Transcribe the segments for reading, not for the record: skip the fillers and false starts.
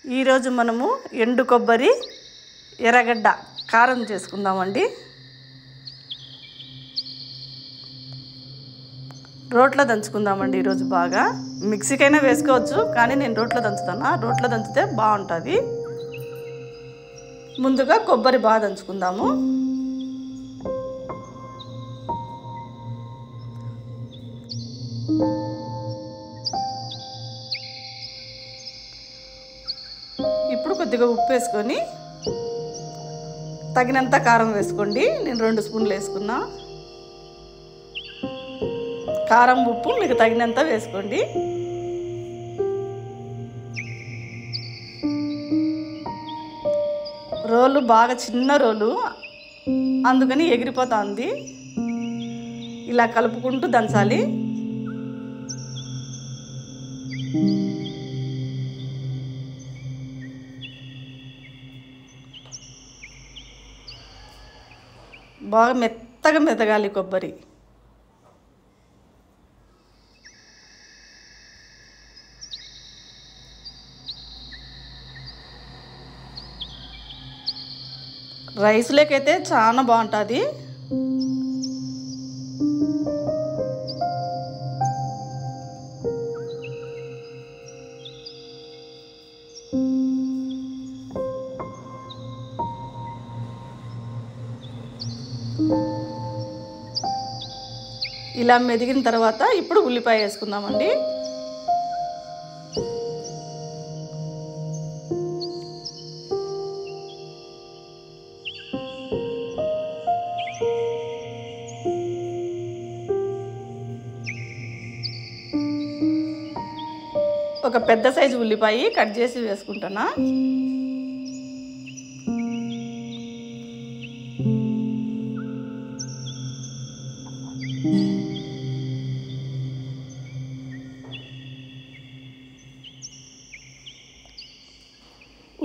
ఈరోజు మనము ఎండు కొబ్బరి ఎర్రగడ్డ కారం చేసుకుందామండి. రోట్లో దంచుకుందామండి. ఈరోజు బాగా మిక్సీకైనా వేసుకోవచ్చు, కానీ నేను రోట్లో దంచుతాను. రోట్లో దంచితే బాగుంటుంది. ముందుగా కొబ్బరి బాగా దంచుకుందాము. ఇప్పుడు కొద్దిగా ఉప్పు వేసుకొని తగినంత కారం వేసుకోండి. నేను 2 స్పూన్లు వేసుకున్నా. కారం ఉప్పు మీకు తగినంత వేసుకోండి. రోలు బాగా చిన్న రోలు, అందుకని ఎగిరిపోతుంది. ఇలా కలుపుకుంటూ దంచాలి. బాగా మెత్తగా మెదగాలి కొబ్బరి. రైస్లోకైతే చాలా బాగుంటుంది. ఇలా మెదిగిన తర్వాత ఇప్పుడు ఉల్లిపాయ వేసుకుందామండి. ఒక పెద్ద సైజు ఉల్లిపాయ కట్ చేసి వేసుకుంటున్నా.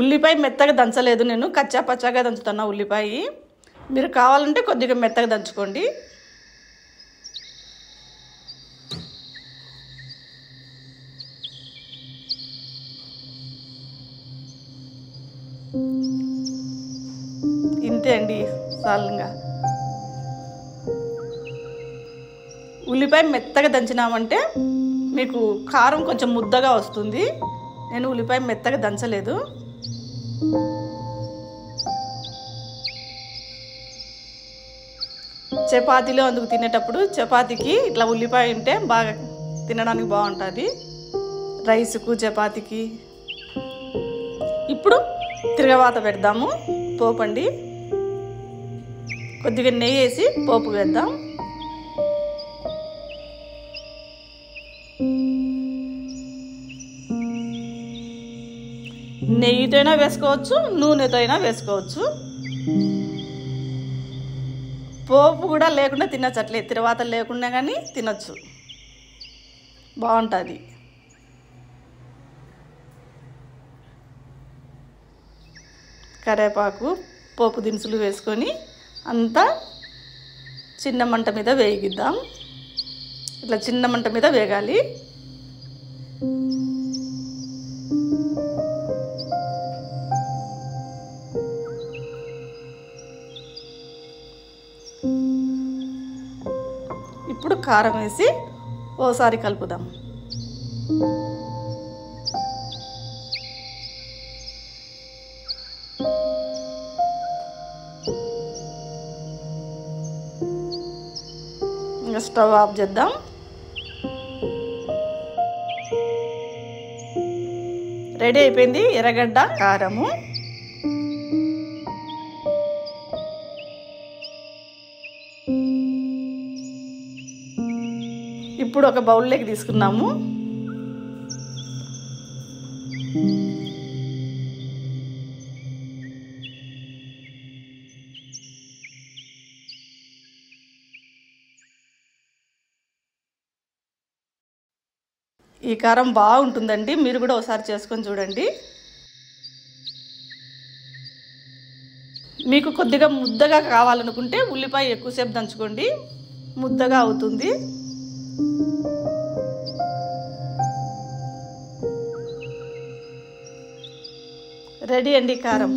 ఉల్లిపాయ మెత్తగా దంచలేదు, నేను కచ్చా పచ్చాగా దంచుతున్నా ఉల్లిపాయ. మీరు కావాలంటే కొద్దిగా మెత్తగా దంచుకోండి. ఇంతే అండి, సాలంగా. ఉల్లిపాయ మెత్తగా దంచినామంటే మీకు కారం కొంచెం ముద్దగా వస్తుంది. నేను ఉల్లిపాయ మెత్తగా దంచలేదు. చపాతీలో అందుకు తినేటప్పుడు చపాతీకి ఇట్లా ఉల్లిపాయ ఉంటే బాగా తినడానికి బాగుంటుంది, రైస్కు చపాతీకి. ఇప్పుడు తిరగవాత పెడదాము. పోపు అండి, కొద్దిగా నెయ్యి వేసి పోపు వేద్దాం. నెయ్యితో అయినా వేసుకోవచ్చు, నూనెతో అయినా వేసుకోవచ్చు. పోపు కూడా లేకుండా తినచ్చు, అట్లే తిరువాత లేకుండా కానీ తినచ్చు, బాగుంటుంది. కరివేపాకు, పోపు దినుసులు వేసుకొని అంతా చిన్న మంట మీద వేగిద్దాం. ఇట్లా చిన్న మంట మీద వేగాలి. ఇప్పుడు కారం వేసి ఓసారి కలుపుదాం. ఇంకా స్టవ్ ఆఫ్ చేద్దాం. రెడీ అయిపోయింది ఎర్రగడ్డ కారము. ఇప్పుడు ఒక బౌల్లోకి తీసుకున్నాము. ఈ కారం బాగుంటుందండి, మీరు కూడా ఒకసారి చేసుకొని చూడండి. మీకు కొద్దిగా ముద్దగా కావాలనుకుంటే ఉల్లిపాయ ఎక్కువసేపు దంచుకోండి, ముద్దగా అవుతుంది. రెడీ అండి కారం.